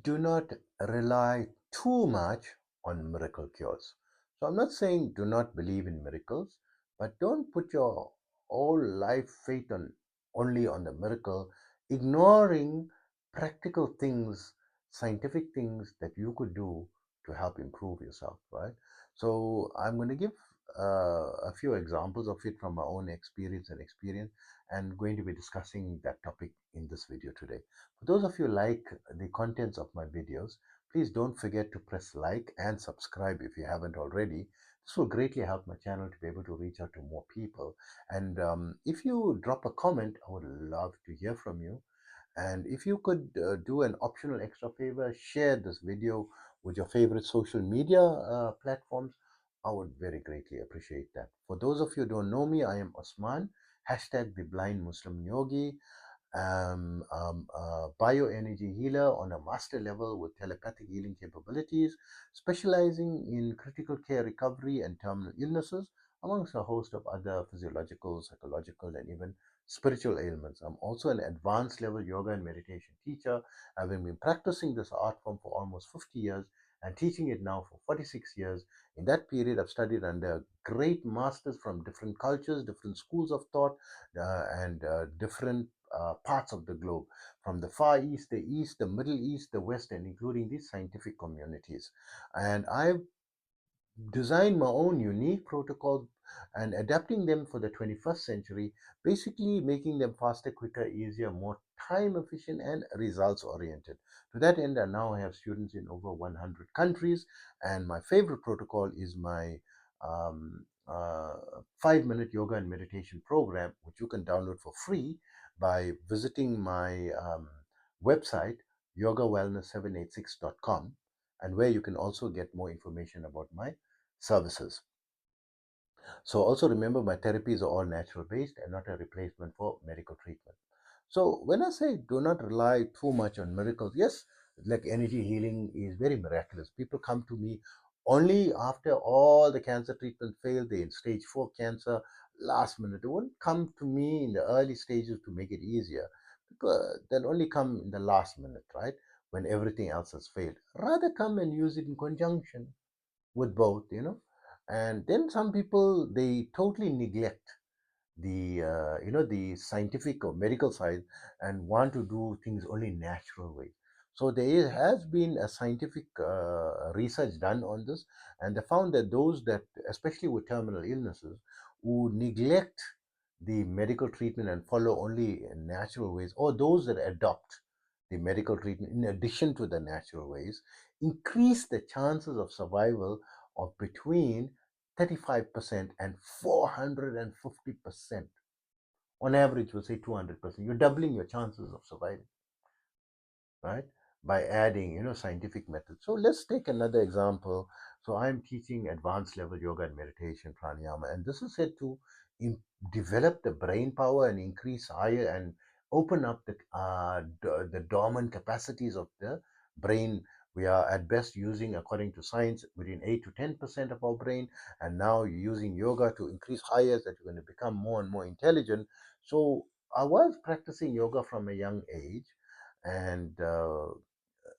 do not rely too much on miracle cures. So I'm not saying do not believe in miracles, but don't put your whole life faith on only on the miracle, ignoring practical things, scientific things that you could do to help improve yourself, right? So I'm going to give a few examples of it from my own experience, and going to be discussing that topic in this video today. For those of you like the contents of my videos, please don't forget to press like and subscribe if you haven't already. This will greatly help my channel to be able to reach out to more people. And if you drop a comment, I would love to hear from you. And if you could do an optional extra favor, share this video with your favorite social media platforms, I would very greatly appreciate that. For those of you who don't know me, I am Osman, hashtag the blind Muslim yogi, bioenergy healer on a master level with telepathic healing capabilities, specializing in critical care recovery and terminal illnesses, amongst a host of other physiological, psychological, and even spiritual ailments. I'm also an advanced level yoga and meditation teacher, having been practicing this art form for almost 50 years and teaching it now for 46 years. In that period, I've studied under great masters from different cultures, different schools of thought, and different parts of the globe, from the Far East, the Middle East, the West, and including these scientific communities. And I've designed my own unique protocols and adapting them for the 21st century, basically making them faster, quicker, easier, more time efficient, and results oriented. To that end, I now have students in over 100 countries, and my favorite protocol is my 5-minute yoga and meditation program, which you can download for free by visiting my website, yogawellness786.com, and where you can also get more information about my services. So also remember, my therapies are all natural based and not a replacement for medical treatment. So when I say do not rely too much on miracles, yes, like energy healing is very miraculous. People come to me only after all the cancer treatment failed. They in stage 4 cancer, last minute. They won't come to me in the early stages to make it easier, because they'll only come in the last minute, right? When everything else has failed. Rather come and use it in conjunction with both. And then some people, they totally neglect the the scientific or medical side and want to do things only natural way. So there has been a scientific research done on this, and they found that those that, especially with terminal illnesses, who neglect the medical treatment and follow only natural ways, or those that adopt the medical treatment in addition to the natural ways, increase the chances of survival of between 35% and 450%. On average, we'll say 200%. You're doubling your chances of surviving, right? By adding, scientific methods. So let's take another example. So I'm teaching advanced level yoga and meditation pranayama, and this is said to develop the brain power and increase higher and open up the dormant capacities of the brain. We are at best using, according to science, between 8 to 10% of our brain, and now you're using yoga to increase higher, that you're going to become more and more intelligent. So I was practicing yoga from a young age, and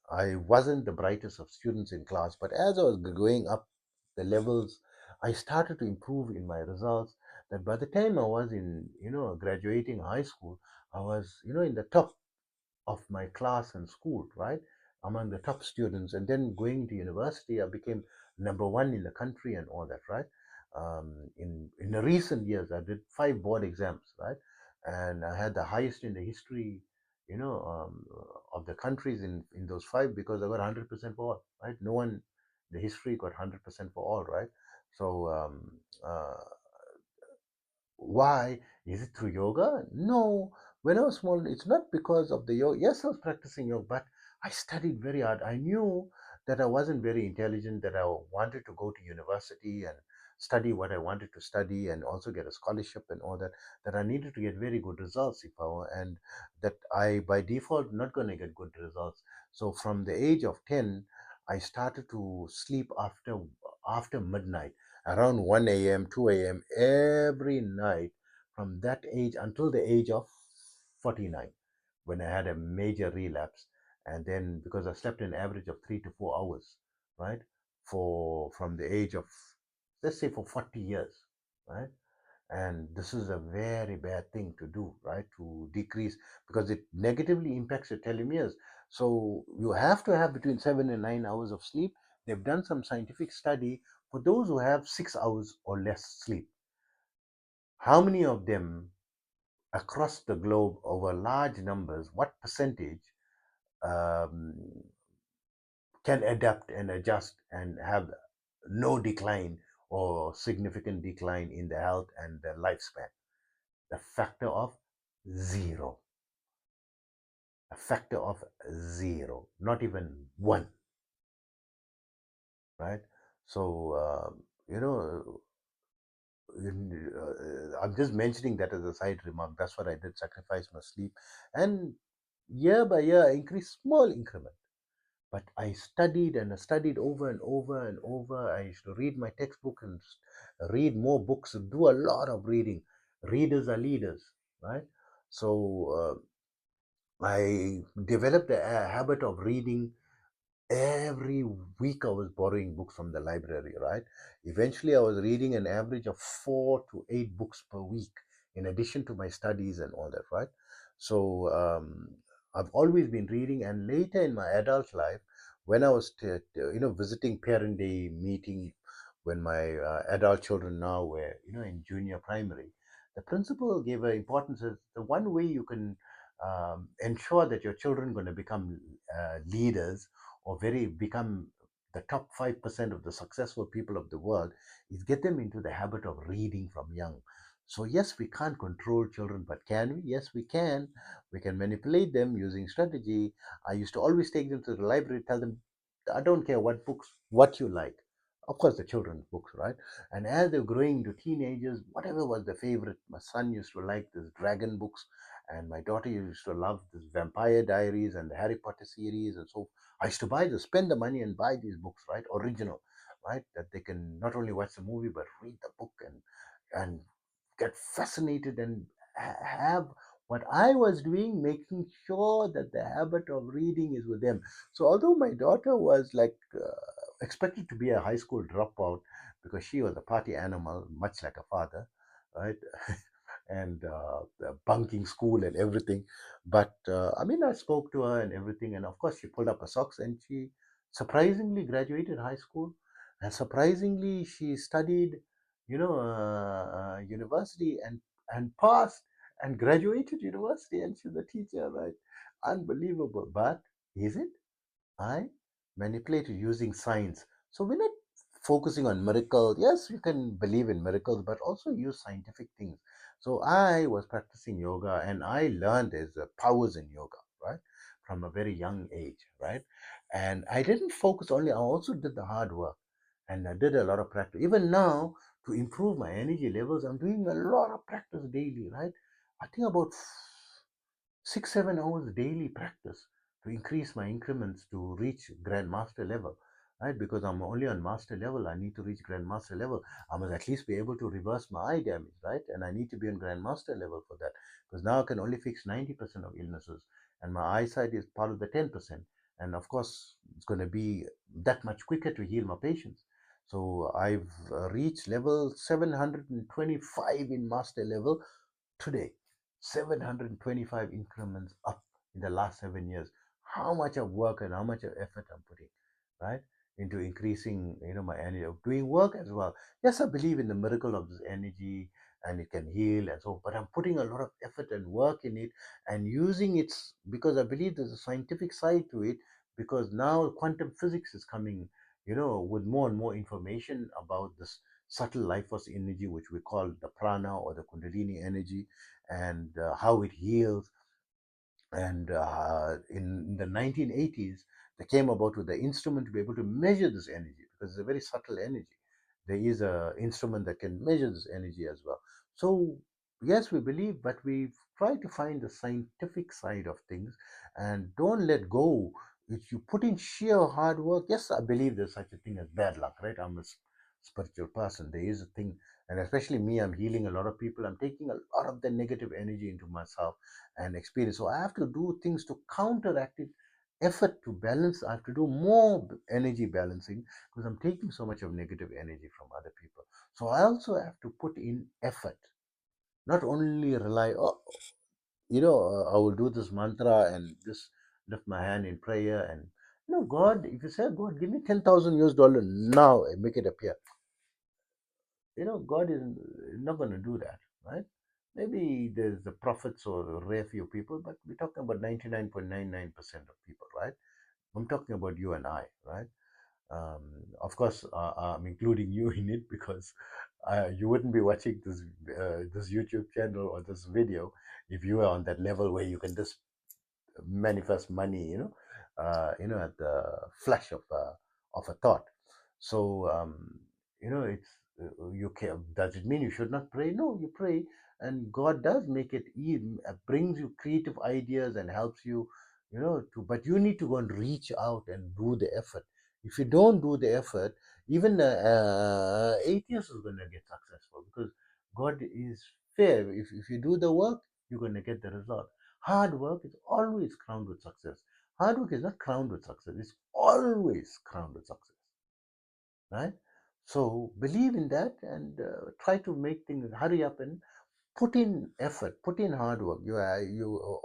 I wasn't the brightest of students in class, but as I was going up the levels, I started to improve in my results. That by the time I was in, graduating high school, I was, in the top of my class and school, right? Among the top students. And then going to university, I became number one in the country and all that, right? In the recent years, I did 5 board exams, right? And I had the highest in the history, of the countries in those five, because I got 100% for all, right? No one in the history got 100% for all, right? So why? Is it through yoga? No. When I was small, it's not because of the yoga. Yes, I was practicing yoga, but I studied very hard. I knew that I wasn't very intelligent, that I wanted to go to university and study what I wanted to study and also get a scholarship and all that, that I needed to get very good results if I were, and that I, by default, not going to get good results. So from the age of 10, I started to sleep after midnight, around 1 a.m., 2 a.m., every night from that age until the age of 49, when I had a major relapse. And then because I slept an average of 3 to 4 hours, right, for from the age of, let's say, for 40 years, right? And this is a very bad thing to do, right, to decrease, because it negatively impacts your telomeres. So you have to have between 7 and 9 hours of sleep. They've done some scientific study for those who have 6 hours or less sleep. How many of them across the globe over large numbers, what percentage um, can adapt and adjust and have no decline or significant decline in their health and their lifespan? The factor of zero. A factor of zero, not even one, right? So, you know, I'm just mentioning that as a side remark. That's what I did, sacrifice my sleep. And year by year, I increased small increment. But I studied and I studied over and over and over. I used to read my textbook and read more books and do a lot of reading. Readers are leaders, right? So I developed a habit of reading. Every week I was borrowing books from the library, right? Eventually I was reading an average of 4 to 8 books per week, in addition to my studies and all that, right? So I've always been reading. And later in my adult life, when I was visiting parent day meeting, when my adult children now were in junior primary, the principal gave an importance as the one way you can ensure that your children going to become leaders, or very become the top 5% of the successful people of the world, is get them into the habit of reading from young. So yes, we can't control children, but can we? Yes, we can. We can manipulate them using strategy. I used to always take them to the library, tell them, I don't care what books, what you like. Of course, the children's books, right? And as they're growing into teenagers, whatever was the favorite, my son used to like this dragon books, and my daughter used to love this Vampire Diaries and the Harry Potter series, and so I used to spend the money and buy these books, right? Original, right? That they can not only watch the movie but read the book and get fascinated and have what I was doing, making sure that the habit of reading is with them. So although my daughter was like expected to be a high school dropout because she was a party animal, much like a father, right? And the bunking school and everything. But I mean, I spoke to her and everything, and of course, she pulled up her socks and she surprisingly graduated high school, and surprisingly, she studied, university and passed and graduated university, and she's a teacher, right? Unbelievable. But is it? I manipulated using science. So we're not focusing on miracles. Yes, you can believe in miracles, but also use scientific things. So I was practicing yoga and I learned there's powers in yoga, right? From a very young age, right? And I didn't focus only, I also did the hard work and I did a lot of practice. Even now, to improve my energy levels, I'm doing a lot of practice daily, right? I think about 6 7 hours daily practice to increase my increments to reach grandmaster level, right? Because I'm only on master level, I need to reach grandmaster level. I must at least be able to reverse my eye damage, right? And I need to be on grandmaster level for that, because now I can only fix 90% of illnesses, and my eyesight is part of the 10%. And of course it's going to be that much quicker to heal my patients. So I've reached level 725 in master level today. 725 increments up in the last 7 years. How much of work and how much of effort I'm putting, right, into increasing, my energy of doing work as well. Yes, I believe in the miracle of this energy and it can heal and so, but I'm putting a lot of effort and work in it and using it because I believe there's a scientific side to it, because now quantum physics is coming, with more and more information about this subtle life force energy, which we call the prana or the kundalini energy, and how it heals. And in the 1980s, they came about with the instrument to be able to measure this energy, because it's a very subtle energy. There is a instrument that can measure this energy as well. So yes, we believe, but we try to find the scientific side of things and don't let go. If you put in sheer hard work, yes, I believe there's such a thing as bad luck, right? I'm a spiritual person. There is a thing, and especially me, I'm healing a lot of people. I'm taking a lot of the negative energy into myself and experience. So I have to do things to counteract it effort to balance. I have to do more energy balancing because I'm taking so much of negative energy from other people. So I also have to put in effort, not only rely, oh, I will do this mantra and just lift my hand in prayer and, God, if you say, God, give me 10,000 US dollar now and make it appear, God is not going to do that, right? Maybe there's the prophets or a rare few people, but we're talking about 99.99% of people, right? I'm talking about you and I, right? Um, of course, I'm including you in it because you wouldn't be watching this YouTube channel or this video if you were on that level where you can just manifest money, at the flash of a thought. So, it's you can. Does it mean you should not pray? No, you pray, and God does make it easy, brings you creative ideas and helps you, to. But you need to go and reach out and do the effort. If you don't do the effort, even the atheist is going to get successful because God is fair. If you do the work, you're going to get the result. Hard work is always crowned with success. Hard work is not crowned with success, it's always crowned with success, right? So believe in that and try to make things hurry up and put in effort, put in hard work. You are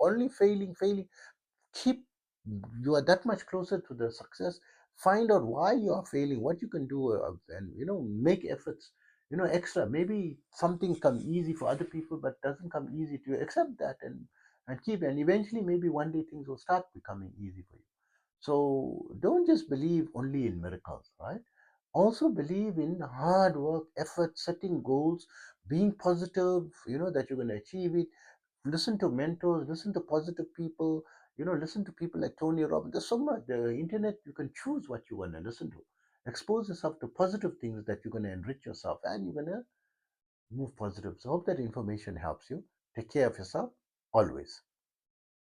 only failing. Keep You are that much closer to the success. Find out why you are failing, what you can do, and make efforts. Extra. Maybe something come easy for other people, but doesn't come easy to you. Accept that and keep. And eventually, maybe one day things will start becoming easy for you. So don't just believe only in miracles, right? Also believe in hard work, effort, setting goals, being positive. That you're going to achieve it. Listen to mentors, listen to positive people, listen to people like Tony Robbins. There's so much. The internet, you can choose what you want to listen to. Expose yourself to positive things that you're going to enrich yourself and you're going to move positive. So hope that information helps you. Take care of yourself always.